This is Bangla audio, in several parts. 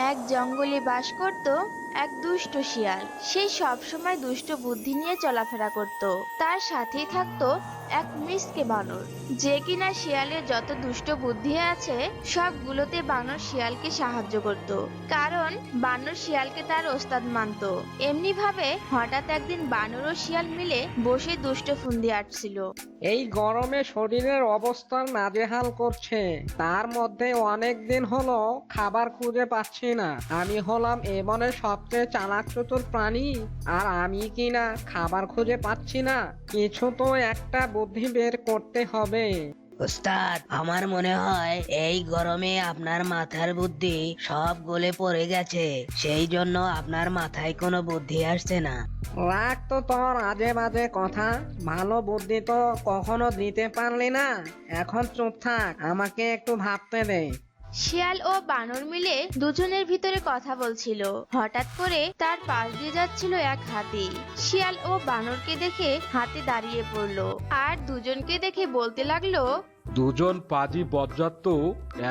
এক জঙ্গলে বাস করত এক দুষ্ট শিয়াল। সে সব সময় দুষ্ট বুদ্ধি নিয়ে চলাফেরা করত। তার সাথেই থাকতো এক মিসকে বানর, যে কিনা শিয়ালের যত দুষ্ট বুদ্ধি আছে সবগুলোতে বানর শিয়ালকে সাহায্য করত, কারণ বানর শিয়ালকে তার ওস্তাদ মানত। এমনি ভাবে হঠাৎ একদিন বানর ও শিয়াল মিলে বসে দুষ্ট ফুন্দি আঁটছিল। এই গরমে শরীরের অবস্থা নাজেহাল করছে। তার মধ্যে অনেক দিন হলো খাবার খুঁজে পাচ্ছি না। আমি হলাম এ বনের সবচেয়ে চালাক চতুর প্রাণী, আর আমি কিনা খাবার খুঁজে পাচ্ছি না। কিছু তো একটা বুদ্ধি বের করতে হবে। ওস্তাদ, আমার মনে হয় এই গরমে আপনার মাথার বুদ্ধি সব গলে পড়ে গেছে, সেই জন্য আপনার মাথায় কোনো বুদ্ধি আসছে না। রাখ তো তোর আজে বাজে কথা। ভালো বুদ্ধি তো কখনো দিতে পারলি না। এখন চুপ থাক, আমাকে একটু ভাবতে দে। শিয়াল ও বানর মিলে দুজনের ভিতরে কথা বলছিল। হঠাৎ করে তার পাশ দিয়ে যাচ্ছিল এক হাতি। শিয়াল ও বানরকে দেখে হাতি দাঁড়িয়ে পড়লো আর দুজনকে দেখে বলতে লাগলো, দুজন পাজি বজ্জাত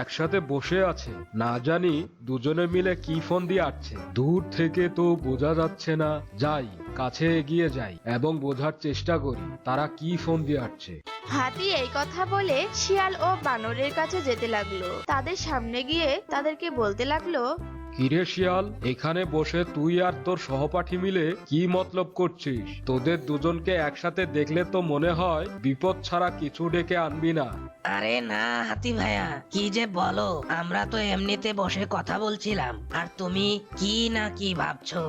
একসাথে বসে আছে, না জানি দুজনে মিলে কি ফোন দিয়ে আসছে। দূর থেকে তো বোঝা যাচ্ছে না। যাই, কাছে এগিয়ে যাই এবং বোঝার চেষ্টা করি তারা কি ফোন দিয়ে আসছে। হাতি এই কথা বলে শিয়াল ও বানরের কাছে যেতে লাগলো। তাদের সামনে গিয়ে তাদেরকে বলতে লাগলো, কিরে শিয়াল, এখানে বসে তুই আর তোর সহপাঠী মিলে কি মতলব করছিস? তোদের দুজনকে একসাথে দেখলে তো মনে হয় বিপদ ছাড়া কিছু ডেকে আনবি না। আরে না হাতি ভাইয়া, কি যে বলো, আমরা তো এমনিতে বসে কথা বলছিলাম, আর তুমি কি না কি ভাবছো।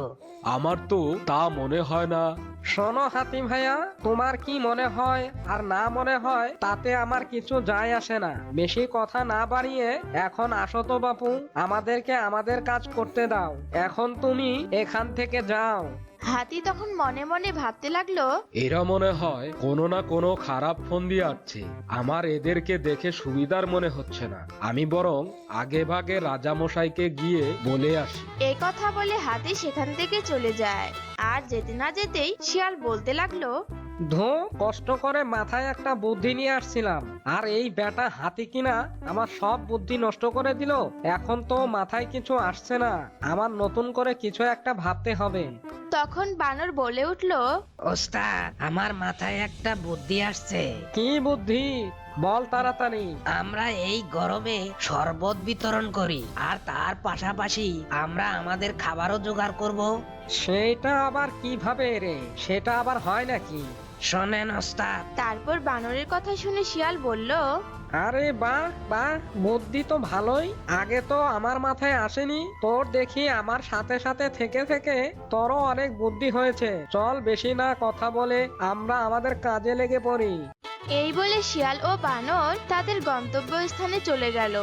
আমার তো তা মনে হয় না। শোনো হাতি ভাইয়া, তোমার কি মনে হয় আর না মনে হয় তাতে আমার কিছু যায় আসে না। বেশি কথা না বাড়িয়ে এখন আসো তো বাপু, আমাদেরকে আমাদের কাজ করতে দাও। এখন তুমি এখান থেকে যাও। হাতি তখন মনে মনে ভাবতে লাগলো, এরা মনে হয় কোনো না কোনো খারাপ ফোন দিয়ে আসছে। আমার এদেরকে দেখে সুবিধার মনে হচ্ছে না। আমি বরং আগে ভাগে রাজামশাইকে গিয়ে বলে আসি। এই কথা বলে হাতি সেখান থেকে চলে যায়। আর যেতে না যেতেই শিয়াল বলতে লাগলো, ধো, কষ্ট করে মাথায় একটা বুদ্ধি নিয়ে আসছিলাম, আর এই বেটা হাতি কিনা আমার সব বুদ্ধি নষ্ট করে দিল। এখন তো মাথায় কিছু আসছে না। আমার নতুন করে কিছু একটা ভাবতে হবে। তখন বানর বলে উঠলো, ওস্তাদ, আমার মাথায় একটা বুদ্ধি আসছে। কি বুদ্ধি? বল তাড়াতাড়ি। আমরা এই গরমে শরবত বিতরণ করি, আর তার পাশাপাশি আমরা আমাদের খাবারও জোগাড় করব। সেটা আবার কিভাবে রে? সেটা আবার হয় নাকি? শোনেন ওস্তাদ। তারপর বানরের কথা শুনে শিয়াল বলল, আরে বাহ বাহ, বুদ্ধি তো ভালোই। আগে তো আমার মাথায় আসেনি। তোর দেখি আমার সাথে সাথে থেকে থেকে তোরও অনেক বুদ্ধি হয়েছে। চল, বেশি না কথা বলে আমরা আমাদের কাজে লেগে পড়ি। এই বলে শিয়াল ও বানর তাদের গন্তব্যস্থানে চলে গেল।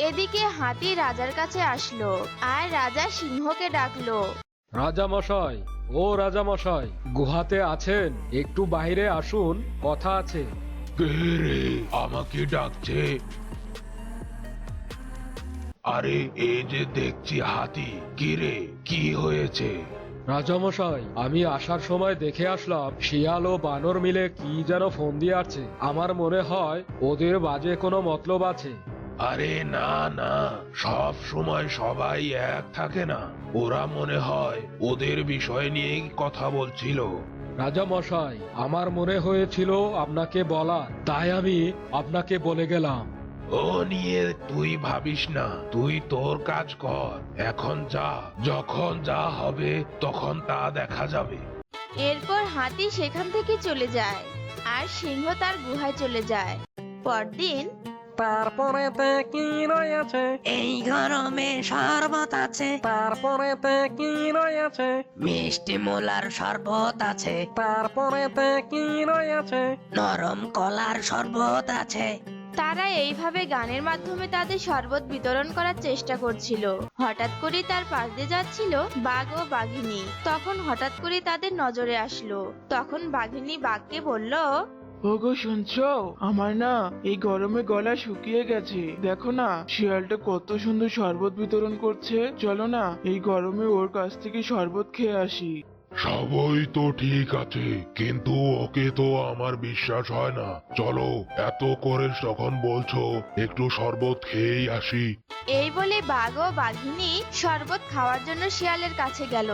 এদিকে হাতি রাজার কাছে আসলো আর রাজা সিংহকে ডাকলো। রাজামশাই, ও রাজামশাই, গুহাতে আছেন? একটু বাইরে আসুন, কথা আছে। কে রে আমাকে ডাকছে? আরে এই যে দেখছি হাতি, কি রে, কি হয়েছে? রাজামশাই, আমি আসার সময় দেখে আসলাম শিয়াল ও বানর মিলে কি যেন ফোন দিয়ে আসছে। আমার মনে হয় ওদের বাজে কোনো মতলব আছে। আরে না না, সব সময় সবাই এক থাকে না। ওরা মনে হয় ওদের বিষয় নিয়েই কথা বলছিল। রাজামশাই, আমার মনে হয়েছিল আপনাকে বলা, তাই আমি আপনাকে বলে গেলাম। ও নিয়ে তুই ভাবিস না, তুই তোর কাজ কর। এখন যা, যখন যা হবে তখন তা দেখা যাবে। এরপর হাতি সেখান থেকে চলে যায় আর সিংহ তার গুহায় চলে যায়। পরদিন তারপরেতে কি রয়েছে? এই গরমে শরবত আছে, তারপরেতে কি রয়েছে? মিষ্টি মোলার শরবত আছে, তারপরেতে কি রয়েছে? নরম কলার শরবত আছে। তারা এইভাবে গানের মাধ্যমে তাদের শরবত বিতরণ করার চেষ্টা করছিল। হঠাৎ করে তার পাশ দিয়ে যাচ্ছিল বাঘ ও বাঘিনী। তখন হঠাৎ করে তাদের নজরে আসলো। তখন বাঘিনী বাঘকে বলল, ওগো শুনছো? আমার না এই গরমে গলা শুকিয়ে গেছে। দেখো না শিয়ালটা কত সুন্দর শরবত বিতরণ করছে। চলো না এই গরমে ওর কাছ থেকে শরবত খেয়ে আসি। সবই তো ঠিক আছে, কিন্তু ওকে তো আমার বিশ্বাস হয় না। চলো, এত করে যখন বলছো একটু শরবত খেয়েই আসি। এই বলে বাঘ ও বাঘিনী শরবত খাওয়ার জন্য শিয়ালের কাছে গেল।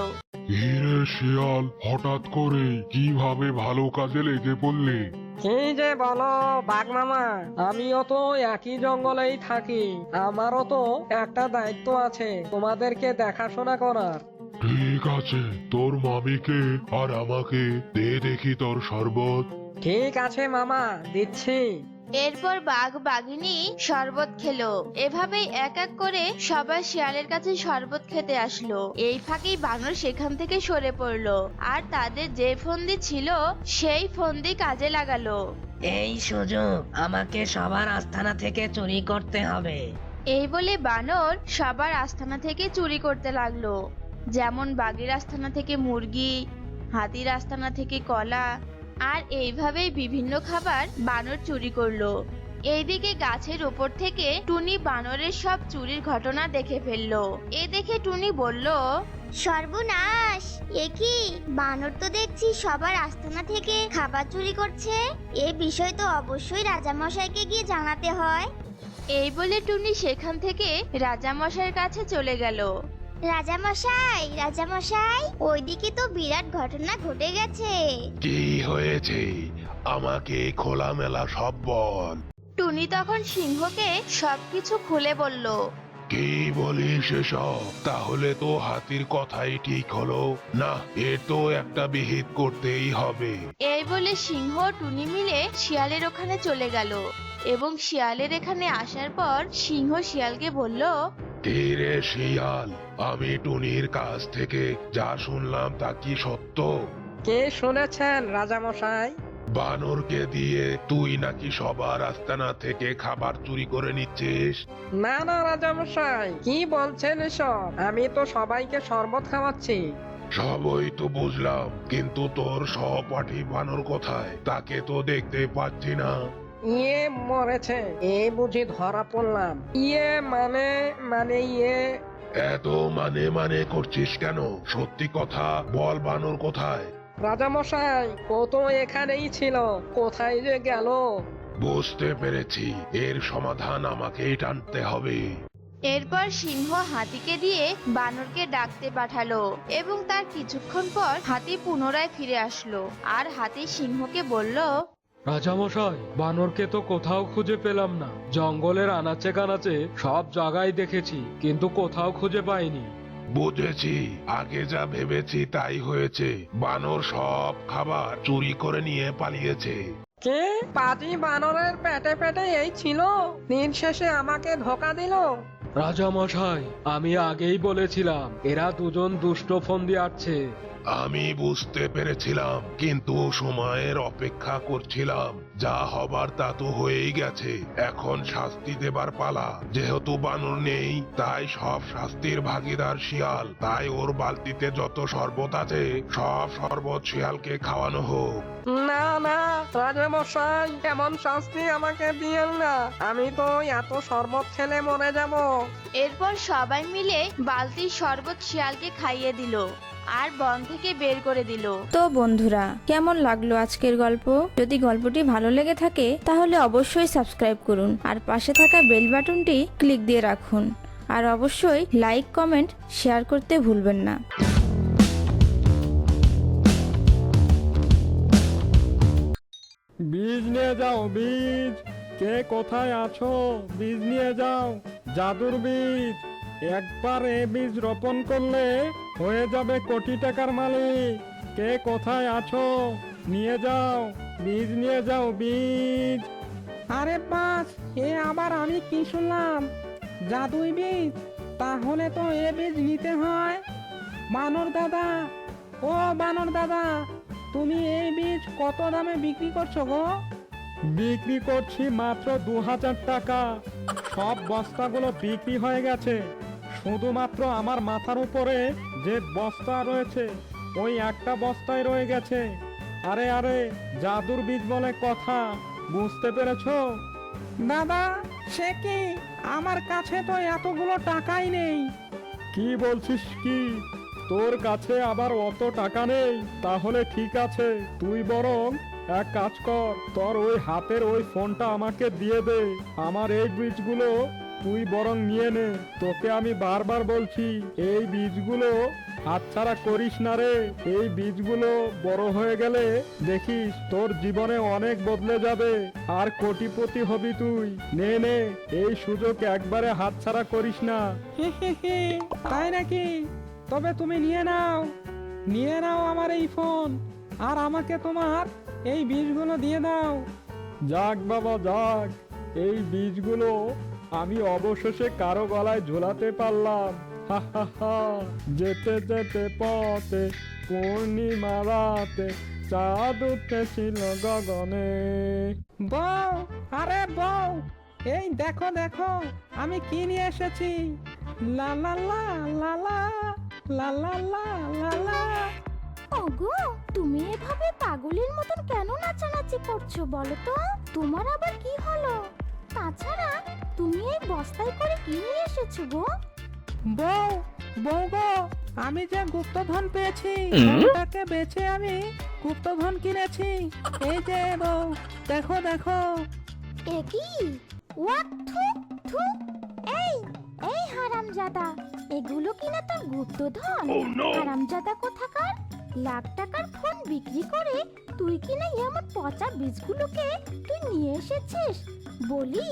হিরে শিয়াল, হঠাৎ করে কিভাবে ভালো কাজে লেগে পড়লে? কি যে বলো বাঘ মামা, আমিও তো একই জঙ্গলেই থাকি, আমারও তো একটা দায়িত্ব আছে তোমাদেরকে দেখাশোনা করার। ঠিক আছে, তোর মামিকে আর আমাকে দে দেখি তোর শরবত। ঠিক আছে মামা, দিচ্ছি। এরপর বাঘ বাঘিনী শরবত খেলো। এভাবেই এক এক করে সবাই শিয়ালের কাছে শরবত খেতে আসলো। এই ফাঁকেই বানর সেখান থেকে সরে পড়লো আর তাদের যে ফন্দি ছিল সেই ফন্দি কাজে লাগালো। এই সুযোগ আমাকে সবার আস্তানা থেকে চুরি করতে হবে। এই বলে বানর সবার আস্তানা থেকে চুরি করতে লাগলো। যেমন বাঘের আস্তানা থেকে মুরগি, হাতির আস্তানা থেকে কলা, আর এইভাবেই বিভিন্ন খাবার বানর চুরি করলো। এইদিকে গাছের উপর থেকে টুনি বানরের সব চুরির ঘটনা দেখে ফেললো। এ দেখে টুনি বলল, সর্বনাশ! এ কি, বানর তো দেখছি সবার আস্তানা থেকে খাবার চুরি করছে। এ বিষয় তো অবশ্যই রাজামশাইকে গিয়ে জানাতে হয়। এই বলে টুনি সেখান থেকে রাজামশাইয়ের কাছে চলে গেল। রাজামশাই, রাজামশাই, ওইদিকে তো বিরাট ঘটনা ঘটে গেছে। কি হয়েছে? আমাকে খোলামেলা সব বল। টুনি তখন সিংহকে সবকিছু খুলে বলল। কি বলিস এসব? তাহলে তো হাতির কথাই ঠিক হলো না, এর তো একটা বিহিত করতেই হবে। এই বলে সিংহ ও টুনি মিলে শিয়ালের ওখানে চলে গেল এবং শিয়ালের এখানে আসার পর সিংহ শিয়ালকে বলল, কি রে শিয়াল, আমি টুনির কাছ থেকে যা শুনলাম তা কি সত্য? কে শুনেছেন রাজামশাই? বানরকে দিয়ে তুই নাকি সবার আস্তানা থেকে খাবার চুরি করে নিচ্ছিস? না না রাজামশাই, কি বলছেন এসব? আমি তো সবাইকে শরবত খাওয়াচ্ছি। সবই তো বুঝলাম, কিন্তু তোর সহপাঠী বানর কোথায়? তাকে তো দেখতে পাচ্ছি না। ইয়ে মরেছে, এ বুঝি ধরা পড়লাম। ইয়ে এত মানে মানে করছিস কেন? সত্যি কথা বল, বানর কোথায়? রাজামশাই, ও তো এখানেই ছিল, কোথায় যে গেল? বুঝতে পেরেছি, এর সমাধান আমাকেই টানতে হবে। এরপর সিংহ হাতিকে দিয়ে বানরকে ডাকতে পাঠালো এবং তার কিছুক্ষণ পর হাতি পুনরায় ফিরে আসলো আর হাতি সিংহকে বলল, রাজামশাই, বানরকে তো কোথাও খুঁজে পেলাম না। জঙ্গলের আনাচে কানাচে সব জায়গায় দেখেছি, কিন্তু কোথাও খুঁজে পাইনি। বুঝেছি, আগে যা ভেবেছি তাই হয়েছে। বানর সব খাবার চুরি করে নিয়ে পালিয়েছে। কে? পাজি বানরের পেটে পেটে এই ছিল, দিন শেষে আমাকে ধোকা দিল। রাজামশাই, আমি আগেই বলেছিলাম এরা দুজন দুষ্ট ফন্দি আটছে। আমি বুঝতে পেরেছিলাম, কিন্তু সময়ের অপেক্ষা করছিলাম। যা হবার তা তো হয়েই গেছে, এখন শাস্তি দেবার পালা। যেহেতু বানর নেই, তাই সব শাস্তির ভাগীদার শিয়াল। তাই ওর বালতিতে যত শরবত আছে সব শরবত শিয়ালকে খাওয়ানো হোক। না না রাজামশাই, এমন শাস্তি আমাকে দিয়েন না, আমি তো এত শরবত খেলে মরে যাব। এরপর সবাই মিলে বালতির শরবত শিয়ালকে খাইয়ে দিল আর বন থেকে বের করে দিল। তো বন্ধুরা, কেমন লাগলো আজকের গল্প? যদি গল্পটি ভালো লেগে থাকে তাহলে অবশ্যই সাবস্ক্রাইব করুন আর পাশে থাকা বেল বাটনটি ক্লিক দিয়ে রাখুন। আর অবশ্যই লাইক, কমেন্ট, শেয়ার করতে ভুলবেন না। বীজ নিয়ে যাও, বীজ। কে কোথায় আছো? বীজ নিয়ে যাও, জাদুর বীজ। একবার এ বীজ রোপণ করলে হয়ে যাবে কোটি টাকার মালিক। কে কোথায় আছো? নিয়ে যাও, বীজ নিয়ে যাও, বীজ। আরে বাস, এ আবার আমি কি শুনলাম? জাদুই বীজ? তাহলে তো এ বীজ নিতে হয়। বানর দাদা, ও বানর দাদা, তুমি এই বীজ কত দামে বিক্রি করছো গো? বিক্রি করছি মাত্র 2000 টাকা। সব বস্তাগুলো বিক্রি হয়ে গেছে। শুধুমাত্র আমার মাথার উপরে যে বস্তা রয়েছে ওই একটা বস্তায় রয়ে গেছে। আরে আরে, জাদুর বীজ বলে কথা, বুঝতে পেরেছো? দাদা, সে কি? আমার কাছে তো এতগুলো টাকাই নেই। কি বলছিস কি? তোর কাছে আবার অত টাকা নেই, তাহলে ঠিক আছে, তুই বরং এক কাজ কর, তোর ওই হাতের ওই ফোনটা আমাকে দিয়ে দে। আমার এই বীজগুলো তুই বরং নিয়ে নে। তোকে আমি বারবার বলছি, এই বীজগুলো হাতছাড়া করিস না রে। এই বীজগুলো বড় হয়ে গেলে দেখিস তোর জীবনে অনেক বদলে যাবে, আর কোটিপতি হবি তুই। নে নে, এই সুযোগ একবারে হাতছাড়া করিস না। তাই নাকি? তবে তুমি নিয়ে নাও আমার এই ফোন, আর আমাকে তোমার এই বীজগুলো দিয়ে দাও। যাক বাবা যাক, এই বীজগুলো আমি অবশেষে কারো গলায় ঝোলাতে পারলাম। হা হা হা। যেতে যেতে পথে পূর্ণিমা রাতে চাঁদ উঠেছিল গগনে। বউ, আরে বউ, এই দেখো দেখো আমি কি নিয়ে এসেছি। লা লা লা লা লা লা লা লা লা লা। ওগো, তুমি এভাবে পাগলের মতন কেন নাচানাচি করছো বলো তো? তোমার আবার কি হলো? তাছাড়া তুমি এই বস্তায় করে কি নিয়ে এসেছো গো? বউ গো, আমি যে গুপ্তধন পেয়েছি ওটাকে বেচে আমি গুপ্তধন কিনেছি। এই যে বউ, দেখো দেখো। এ কি? হোয়াট? থু থু। এই এই হারামজাদা, এগুলো কিনা তোর গুপ্তধন? হারামজাদা কোথাকার! লাখ টাকার ফোন বিক্রি করে তুই কিনা এমন পচা বীজগুলোকে তুই নিয়ে এসেছিস। বলি,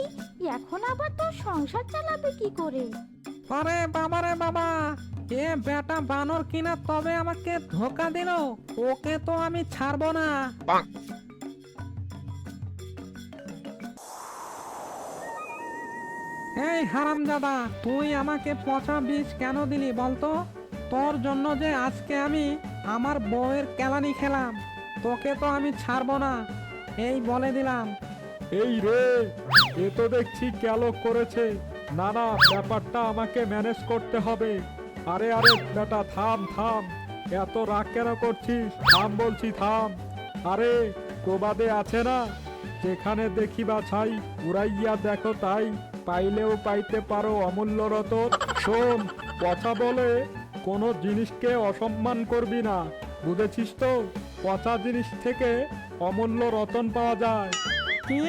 এখন আবার তোর সংসার চালাবে কি করে? আরে বাবা রে বাবা, এ বেটা বানর কিনা তবে আমাকে ধোকা দিল, ওকে তো আমি ছাড়বো না। এই হারামজাদা, তুই আমাকে পচা বীজ কেন দিলি বলতো? তোর জন্য যে আজকে আমি আমার বউয়ের কেলানি খেলাম, তোকে তো আমি ছাড়বো না, এই বলে দিলাম। এই রে, এ তো দেখছি ক্যালক করেছে। না না, ব্যাপারটা আমাকে ম্যানেজ করতে হবে। আরে আরে বেটা, থাম থাম, এত রাগ কেন করছিস? থাম বলছি, থাম। আরে প্রবাদে আছে না, যেখানে দেখিবা ছাই উড়াইয়া দেখো তাই, পাইলেও পাইতে পারো অমূল্য রতন। শোন, কথা বলে কোনো জিনিসকে অসম্মান করবি না, বুঝেছিস তো? পচা জিনিস থেকে অমূল্য রতন পাওয়া যায়। কি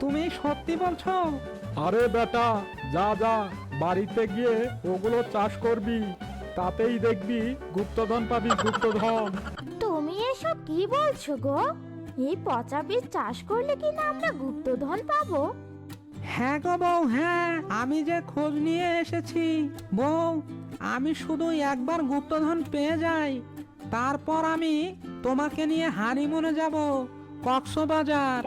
তুমি সত্যি বলছো? আরে বেটা, যা যা, বাড়িতে গিয়ে ওগুলো চাষ করবি, তাতেই দেখবি গুপ্তধন পাবি, গুপ্তধন। তুমি এসব কি বলছো গো? এই পচা বীজ চাষ করলে কিনা আমরা গুপ্তধন পাবো? হ্যাঁ গো বউ, হ্যাঁ, আমি যে খোঁজ নিয়ে এসেছি বউ। আমি শুধু একবার গুপ্তধন পেয়ে যাই, তারপর আমি তোমাকে নিয়ে হানিমুনে যাব কক্সবাজার।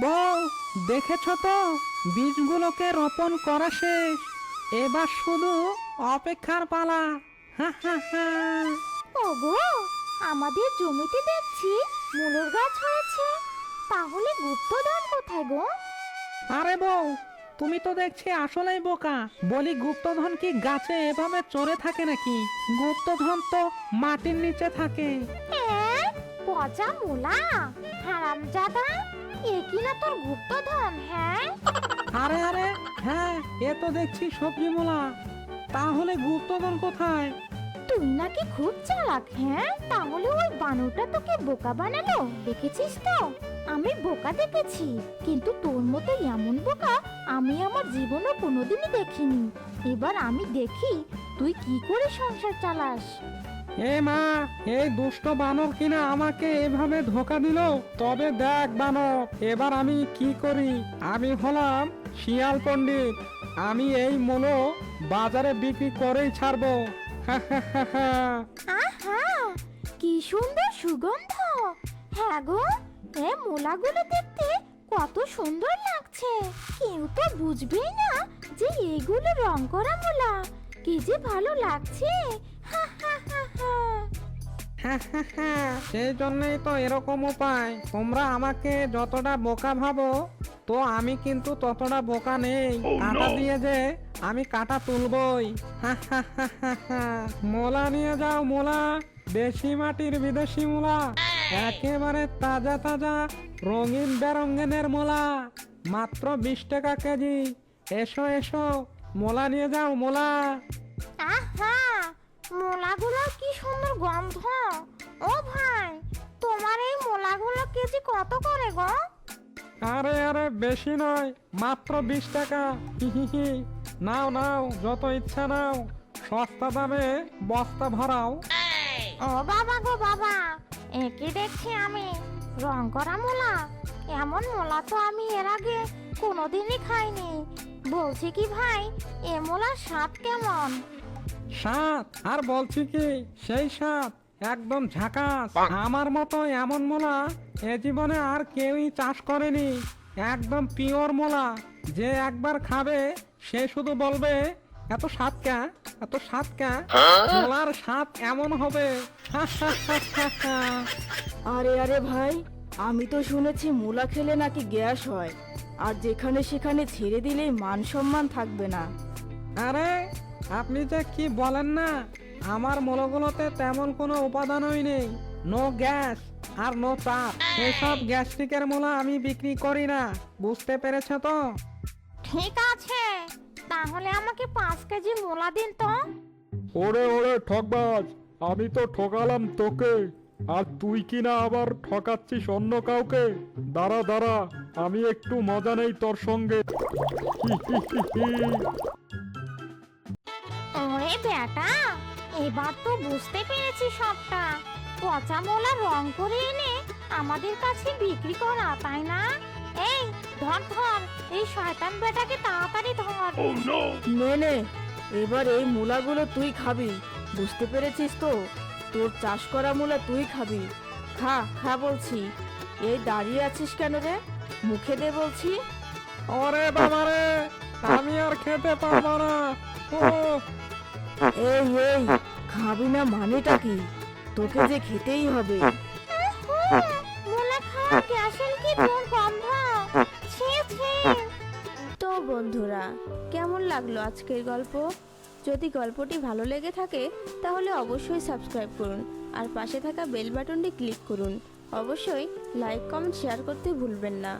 বউ, দেখেছো তো, বীজগুলোকে রোপণ করা শেষ, এবার শুধু অপেক্ষার পালা। হা হা হা। ওগো, আমাদের জমিতে দেখছি মূলর গাছ হয়েছে, তাহলে গুপ্তধন কোথায় গো? আরে বউ, তুমি তো দেখছি আসলেই বোকা। বলি, গুপ্তধন কি গাছে এভাবে চড়ে থাকে নাকি? গুপ্তধন তো মাটির নিচে থাকে। পচা মূলা, হারামজাদা, এ কিনা তোর গুপ্তধন? হ্যাঁ আরে আরে, হ্যাঁ, এ তো দেখছি সবজি মূলা। তাহলে গুপ্তধন কোথায়? তুই নাকি খুব চালাক। হ্যাঁ, তাহলে ওই বানরটা তোকে বোকা বানালো, দেখেছিস তো? আমি বোকা দেখেছি, কিন্তু তোর মতো এমন বোকা আমি আমার জীবনে কোনোদিনই দেখিনি। এবার আমি দেখি তুই কি করে সংসার চালাস। এ মা, এই দুষ্ট বানর কিনা আমাকে এভাবে ধোকা দিল। তবে দেখ বানর, এবার আমি কি করি। আমি হলাম শিয়াল পণ্ডিত, আমি এই মূলো বাজারে বিক্রি করেই ছাড়বো। আহা, কি সুন্দর সুগন্ধ! হ্যাঁ গো, এ মূলাগুলো দেখতে কত সুন্দর লাগছে। কেউ তো বুঝবেই না যে এগুলো রং করা মূলা। কি যে ভালো লাগছে! হা হা হা হা। সেই জন্যই তো এরকম উপায়। তোমরা আমাকে যতটা বোকা ভাবো, তো আমি কিন্তু ততটা বোকা নেই। কাঁটা দিয়ে যে আমি কাঁটা তুলবই। মোলা নিয়ে যাও মোলা, দেশি মাটির বিদেশি মোলা, একেবারে তাজা তাজা রঙিন বেরঙ্গেনের মোলা, মাত্র 20 টাকা কেজি। এসো এসো, মোলা নিয়ে যাও মোলা। আহা, মূলাগুলো কি সুন্দর গন্ধ! ও ভাই, তোমার এই মূলাগুলো কেজি কত করে গো? আরে আরে, বেশি নয়, মাত্র 20 টাকা। হিহিহি। নাও নাও, যত ইচ্ছা নাও, সস্তা দামে বস্তা ভরাও। ও বাবা গো বাবা, একে দেখছি আমি রং করা মূলা। এমন মূলা তো আমি এর আগে কোনোদিনই খাইনি। বলছি কি ভাই, এ মূলার স্বাদ কেমন? স্বাদ আর বলছি কি, সেই স্বাদ একদম ঝাকাস। আমার মতো এমন মোলা এ জীবনে আর কেউই চাষ করেনি। একদম পিওর মোলা, যে একবার খাবে সে শুধু বলবে এত স্বাদ ক্যা, এত স্বাদ ক্যা। মোলার স্বাদ এমন হবে। আরে আরে ভাই, আমি তো শুনেছি মূলা খেলে নাকি গ্যাস হয়, আর যেখানে সেখানে ছেড়ে দিলেই মান সম্মান থাকবে না। আরে আপনি যে কি বলেন না, আমার মোলাগুলোতে তেমন কোনো উপাদানই নেই। নো গ্যাস আর নো চাপ। এসব গ্যাস্ট্রিকের মোলা আমি বিক্রি করি না, বুঝতে পেরেছ তো? ঠিক আছে, তাহলে আমাকে 5 কেজি মূলা দিন তো। ওরে ওরে ঠকবাজ, আমি তো ঠকালাম তোকে, আর তুই কিনা আবার ঠকাচ্ছিস অন্য কাউকে। দাঁড়া দাঁড়া, আমি একটু মজা নেই তোর সঙ্গে। ওরে বেটা, এবার তো বুঝতে পেরেছি সবটা। পচা মূলা রং করে এনে আমাদের কাছে বিক্রি করা, তাই না? এই ধর ধর, এই শয়তান বেটাকে তাড়াতাড়ি ধর। নে নে, এবার এই মূলাগুলো তুই খাবি, বুঝতে পেরেছিস তো? তোর চাষ করা মূলা তুই খাবি। খা খা বলছি। এই দাঁড়িয়ে আছিস কেন রে? মুখে দে বলছি। ওরে বাবা রে, আমি আর খেতে পারবো না। ও এই এই, খাবি না মানেটা কি? তোকে যে খেতেই হবে। মূলা খাওয়া গ্যাসের কি দুর্গন্ধ! ছি ছি! তো বন্ধুরা, কেমন লাগলো আজকের গল্প? যদি গল্পটি ভালো লেগে থাকে তাহলে অবশ্যই সাবস্ক্রাইব করুন আর পাশে থাকা বেল বাটনটি ক্লিক করুন। অবশ্যই লাইক কমেন্ট শেয়ার করতে ভুলবেন না।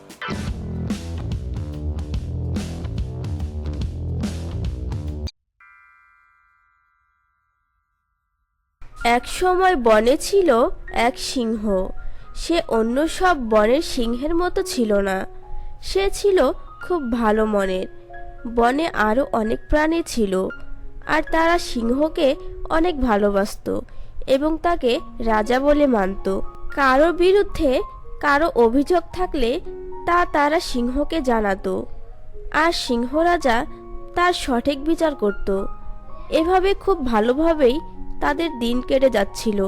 এক সময় বনে ছিল এক সিংহ। সে অন্য সব বনের সিংহের মতো ছিল না। সে ছিল খুব ভালো মনের। বনে আরও অনেক প্রাণী ছিল, আর তারা সিংহকে অনেক ভালোবাসতো এবং তাকে রাজা বলে মানত। কারো বিরুদ্ধে কারো অভিযোগ থাকলে তা তারা সিংহকে জানাতো, আর সিংহ রাজা তার সঠিক বিচার করত। এভাবে খুব ভালোভাবেই তাদের দিন কেটে যাচ্ছিল।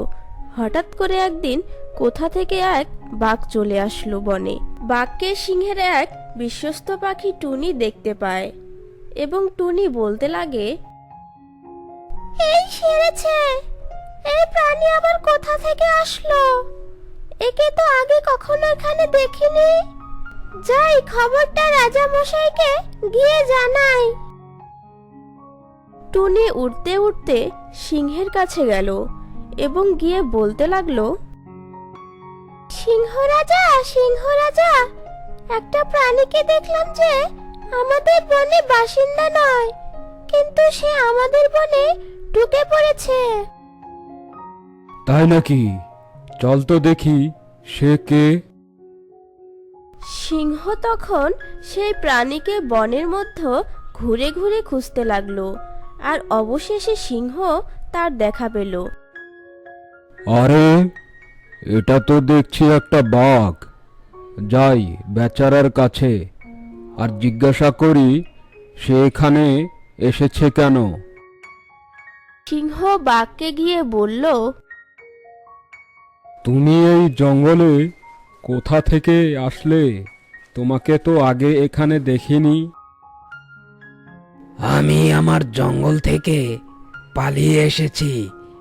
হঠাৎ করে একদিন কোথা থেকে এক বাঘ চলে আসলো বনে। বাঘকে সিংহের এক বিশ্বস্ত পাখি টুনি দেখতে পায় এবং টুনি বলতে লাগে, এই সেরেছে! এই প্রাণী আবার কোথা থেকে আসলো? একে তো আগে কখনো এখানে দেখিনি। যাই, খবরটা রাজা মশাইকে গিয়ে জানাই। টুনি উড়তে উড়তে সিংহের কাছে গেল এবং গিয়ে বলতে লাগলো, সিংহ রাজা, একটা প্রাণীকে দেখলাম যে আমাদের বনে বাসিন্দা নয়, কিন্তু সে আমাদের বনে ঢুকে পড়েছে। তাই নাকি? চল তো দেখি সে কে। সিংহ তখন সেই প্রাণীকে বনের মধ্যে ঘুরে ঘুরে খুঁজতে লাগলো, আর অবশেষে সিংহ তার দেখা পেল। আরে, এটা তো দেখছি একটা বাঘ। যাই বেচারার কাছে আর জিজ্ঞাসা করি সে এখানে এসেছে কেন। সিংহ বাঘকে গিয়ে বলল, তুমি এই জঙ্গলে কোথা থেকে আসলে? তোমাকে তো আগে এখানে দেখিনি। আমি আমার জঙ্গল থেকে পালিয়ে এসেছি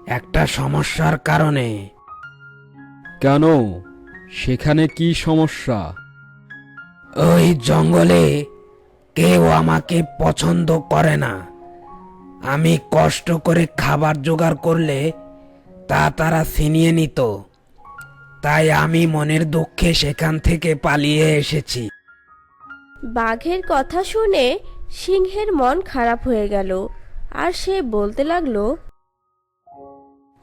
একটা সমস্যার কারণে। কেন? সেখানে কি সমস্যা? ওই জঙ্গলে কেউ আমাকে পছন্দ করে না। আমি কষ্ট করে খাবার জোগাড় করলে তা তারা ছিনিয়ে নিত। তাই আমি মনের দুঃখে সেখান থেকে পালিয়ে এসেছি। বাঘের কথা শুনে সিংহের মন খারাপ হয়ে গেল, আর সে বলতে লাগলো,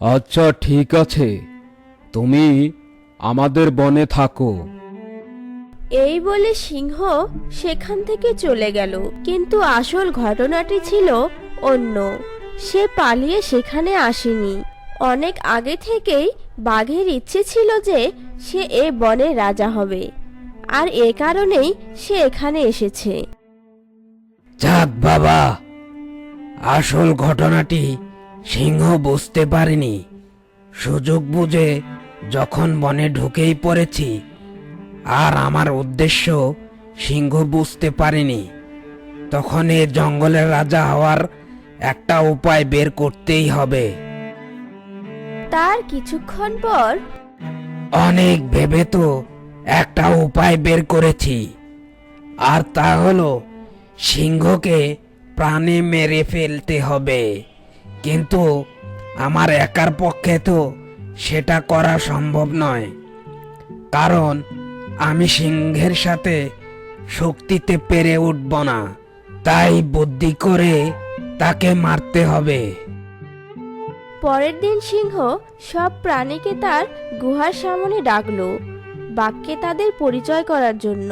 আচ্ছা ঠিক আছে, তুমি আমাদের বনে থাকো। এই বলে সিংহ সেখান থেকে চলে গেল। কিন্তু আসল ঘটনাটি ছিল অন্য। সে পালিয়ে সেখানে আসেনি। অনেক আগে থেকেই বাঘের ইচ্ছে ছিল যে সে এ বনের রাজা হবে, আর এ কারণেই সে এখানে এসেছে। যাক বাবা, আসল ঘটনাটি সিংহ বুঝতে পারেনি। সুযোগ বুঝে যখন বনে ঢুকেই পড়েছি, আর আমার উদ্দেশ্য সিংহ বুঝতে পারেনি, তখন এ জঙ্গলের রাজা হওয়ার একটা উপায় বের করতেই হবে। তার কিছুক্ষণ পর অনেক ভেবে তো একটা উপায় বের করেছি, আর তা হলো সিংহকে প্রাণে মেরে ফেলতে হবে। কিন্তু আমার একার পক্ষে তো সেটা করা সম্ভব নয়, কারণ আমি সিংহের সাথে শক্তিতে পেরে উঠব না। তাই বুদ্ধি করে তাকে মারতে হবে। পরের দিন সিংহ সব প্রাণীকে তার গুহার সামনে ডাকলো, বাঘকে তাদের পরিচয় করার জন্য।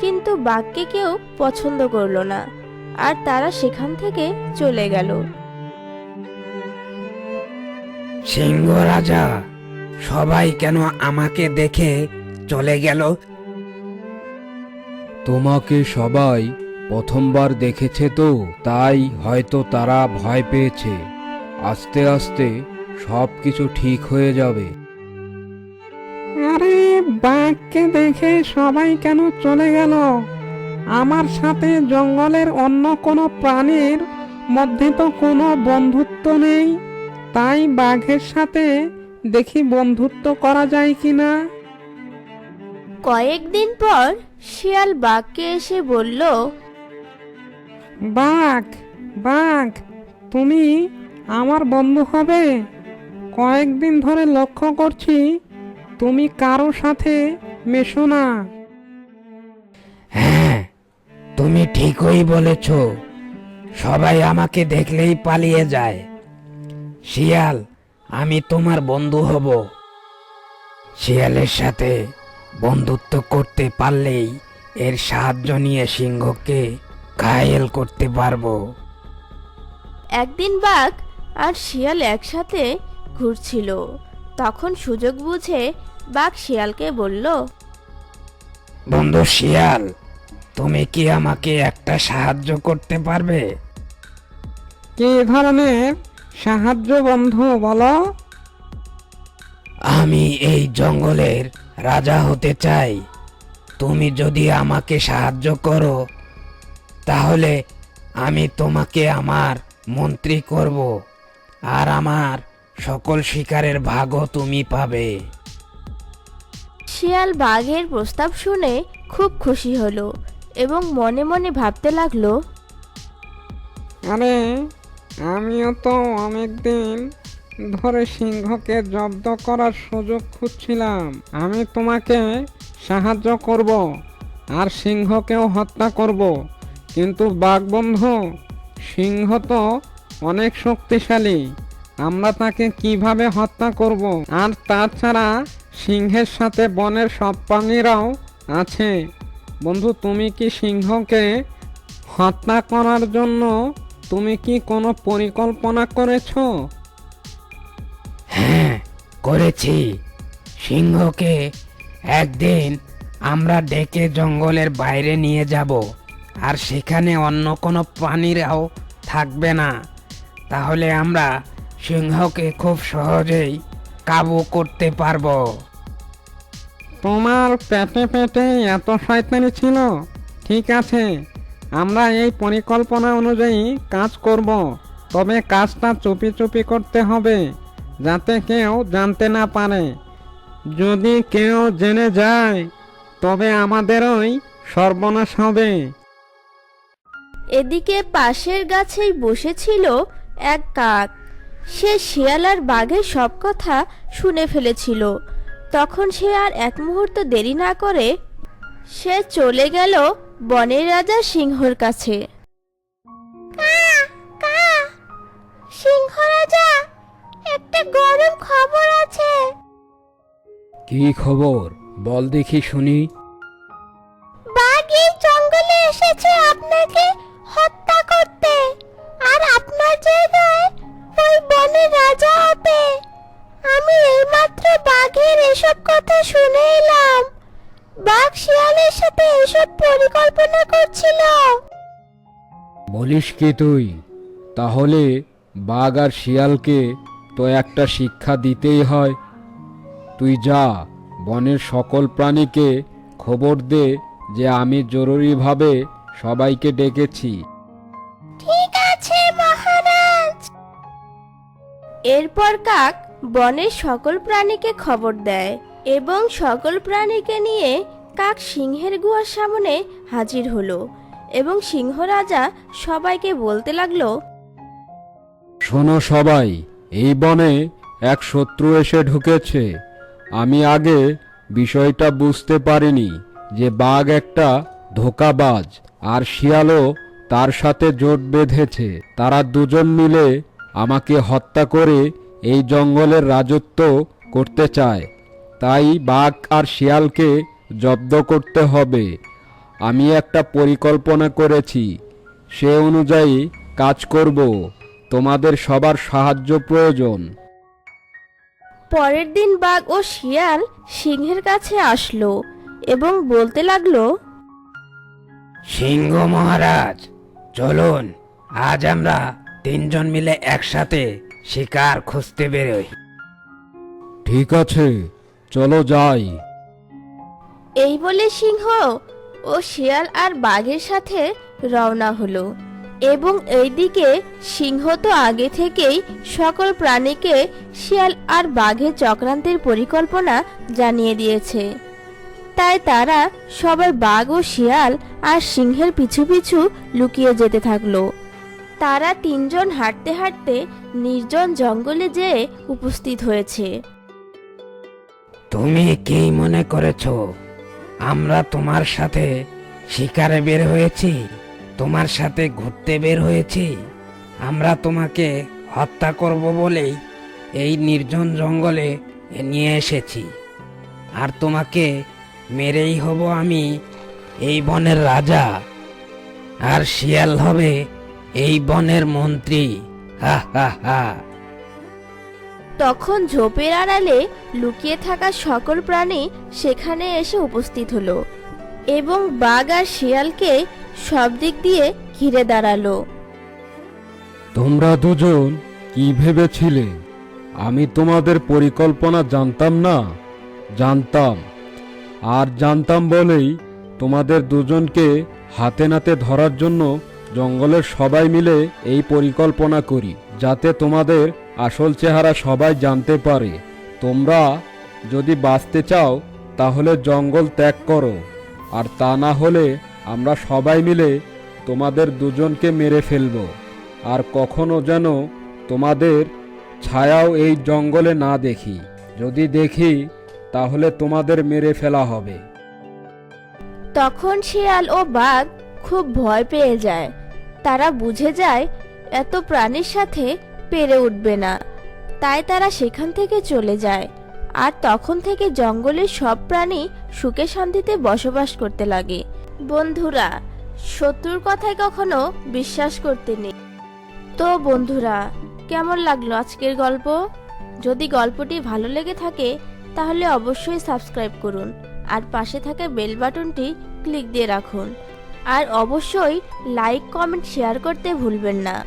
কিন্তু বাঘকে কেউ পছন্দ করলো না, আর তারা সেখান থেকে চলে গেল। সিংহ রাজা, সবাই কেন আমাকে দেখে চলে গেল? তোমাকে সবাই প্রথমবার দেখেছে তো, তাই হয়তো তারা ভয় পেয়েছে। আস্তে আস্তে সব কিছু ঠিক হয়ে যাবে। আরে, বাঘকে দেখে সবাই কেন চলে গেল? আমার সাথে জঙ্গলের অন্য কোনো প্রাণীর মধ্যে তো কোনো বন্ধুত্ব নেই। তাই বাঘের সাথে দেখি বন্ধুত্ব করা যায় কিনা। কয়েকদিন পর শিয়াল বাঘকে এসে বলল, বাঘ, বাঘ, তুমি আমার বন্ধু হবে? কয়েকদিন ধরে লক্ষ্য করছি তুমি কারো সাথে মেশো না। হ্যাঁ, তুমি ঠিকই বলেছ। সবাই আমাকে দেখলেই পালিয়ে যায়। শিয়াল, আমি তোমার বন্ধু হব। শিয়ালের সাথে বন্ধুত্ব করতে পারলেই এর সাহায্য নিয়ে সিংহকে ঘায়েল করতে পারবো। একদিন বাঘ আর শিয়াল একসাথে ঘুরছিল। তখন সুযোগ বুঝে বাঘ শিয়ালকে বলল, বন্ধু শিয়াল, তুমি কি আমাকে একটা সাহায্য করতে পারবে? কি ধরনের সাহায্য বন্ধু, বলো? আমি এই জঙ্গলের রাজা হতে চাই। তুমি যদি আমাকে সাহায্য করো, তাহলে আমি তোমাকে আমার মন্ত্রী করব, আর আমার সকল শিকারের ভাগও তুমি পাবে। শিয়াল বাঘের প্রস্তাব শুনে খুব খুশি হলো এবং মনে মনে ভাবতে লাগলো, আরে, আমিও তো অনেকদিন ধরে সিংহকে জব্দ করার সুযোগ খুঁজছিলাম। আমি তোমাকে সাহায্য করব আর সিংহকেও হত্যা করব। কিন্তু বাঘ বন্ধু, সিংহ তো অনেক শক্তিশালী। আমরা তাকে কিভাবে হত্যা করব? আর তাছাড়া সিংহের সাথে বনের সব প্রাণীরাও আছে। বন্ধু, তুমি কি সিংহকে হত্যা করার জন্য তুমি কি কোনো পরিকল্পনা করেছো? হ্যাঁ, করেছি। সিংহকে একদিন আমরা ডেকে জঙ্গলের বাইরে নিয়ে যাব, আর সেখানে অন্য কোনো প্রাণীরাও থাকবে না। তাহলে আমরা সিংহকে খুব সহজেই কাবু করতে পারবো। তোমার পেটে পেটে এত শয়তানি ছিল? ঠিক আছে, আমরা এই পরিকল্পনা অনুযায়ী কাজ করব। তবে কাজটা চুপি চুপি করতে হবে, যাতে কেউ জানতে না পারে। যদি কেউ জেনে যায় তবে আমাদেরই সর্বনাশ হবে। এদিকে পাশের গাছেই বসেছিল এক কাক। সে শিয়াল আর বাঘের সব কথা শুনে ফেলেছিল। তখন সে আর এক মুহূর্ত দেরি না করে সে চলে গেল বনের রাজা সিংহর কাছে। সিংহ রাজা, একটা গরম খবর আছে। কি খবর? বল দেখি শুনি। বাঘ এই জঙ্গলে এসেছে আপনাকে হত্যা করতে, আর আপনার জায়গায় ওই বনের রাজা হবে। আমি এইমাত্র বাঘের এসব কথা শুনে এলাম। বাঘ শিয়ালের সাথে এসব পরিকল্পনা করছিল। বলিস কি তুই? তাহলে বাঘ আর শিয়ালকে তো একটা শিক্ষা দিতেই হয়। তুই যা, বনের সকল প্রাণীকে খবর দে যে আমি জরুরিভাবে সবাইকে ডেকেছি। ঠিক আছে মহারাজ। এরপর কাক বনের সকল প্রাণীকে খবর দেয় এবং সকল প্রাণীকে নিয়ে কাক সিংহের গুহার সামনে হাজির হলো এবং সিংহ রাজা সবাইকে বলতে লাগলো, শোনো সবাই, এই বনে এক শত্রু এসে ঢুকেছে। আমি আগে বিষয়টা বুঝতে পারিনি যে বাঘ একটা ধোঁকাবাজ আর শিয়ালও তার সাথে জোট বেঁধেছে। তারা দুজন মিলে আমাকে হত্যা করে এই জঙ্গলের রাজত্ব করতে চায়। তাই বাঘ আর শিয়ালকে জব্দ করতে হবে। আমি একটা পরিকল্পনা করেছি, সে অনুযায়ী কাজ করব। তোমাদের সবার সাহায্য প্রয়োজন। পরের দিন বাঘ ও শিয়াল সিংহের কাছে আসলো এবং বলতে লাগলো, সিংহ মহারাজ, চলুন আজ আমরা তিনজন মিলে একসাথে শিকার খুঁজতে বেরোই। ঠিক আছে, চলো যাই। এই বলে সিংহ ও শিয়াল আর বাঘের সাথে রওনা হলো এবং এইদিকে সিংহ তো আগে থেকেই সকল প্রাণীকে শিয়াল আর বাঘের চক্রান্তের পরিকল্পনা জানিয়ে দিয়েছে। তাই তারা সবাই বাঘ ও শিয়াল আর সিংহের পিছু পিছু লুকিয়ে যেতে থাকলো। তারা তিনজন হাঁটতে হাঁটতে নির্জন জঙ্গলে যেয়ে উপস্থিত হয়েছে। তুমি কি মনে করেছো আমরা তোমার সাথে শিকারে বের হয়েছি? তোমার সাথে ঘুরতে বের হয়েছি? আমরা তোমাকে হত্যা করব বলেই এই নির্জন জঙ্গলে নিয়ে এসেছি, আর তোমাকে মেরেই হব আমি এই বনের রাজা, আর শিয়াল হবে এই বনের মন্ত্রী। হা হা হা। তখন ঝোপের আড়ালে লুকিয়ে থাকা সকল প্রাণী সেখানে এসে উপস্থিত হলো এবং বাঘ আর শিয়ালকে সব দিক দিয়ে ঘিরে দাঁড়ালো। তোমরা দুজন কি ভেবেছিলে? আমি তোমাদের পরিকল্পনা জানতাম না? জানতাম, আর জানতাম বলেই তোমাদের দুজনকে হাতে নাতে ধরার জন্য জঙ্গলের সবাই মিলে এই পরিকল্পনা করি, যাতে তোমাদের আসল চেহারা সবাই জানতে পারে। তোমরা যদি বাঁচতে চাও তাহলে জঙ্গল ত্যাগ করো, আর তা না হলে আমরা সবাই মিলে তোমাদের দুজনকে মেরে ফেলব। আর কখনো যেন তোমাদের ছায়াও এই জঙ্গলে না দেখি। যদি দেখি তাহলে তোমাদের মেরে ফেলা হবে। তখন শিয়াল ও বাঘ খুব ভয় পেয়ে যায়। তারা বুঝে যায় এত প্রাণীর সাথে পেরে উঠবে না, তাই তারা সেখান থেকে চলে যায় আর তখন থেকে জঙ্গলের সব প্রাণী সুখে শান্তিতে বসবাস করতে লাগে। বন্ধুরা, শত্রুর কথায় কখনো বিশ্বাস করতে নেই। তো বন্ধুরা, কেমন লাগলো আজকের গল্প? যদি গল্পটি ভালো লেগে থাকে তাহলে অবশ্যই সাবস্ক্রাইব করুন আর পাশে থাকা বেল বাটনটি ক্লিক দিয়ে রাখুন। আর অবশ্যই লাইক, কমেন্ট, শেয়ার করতে ভুলবেন না।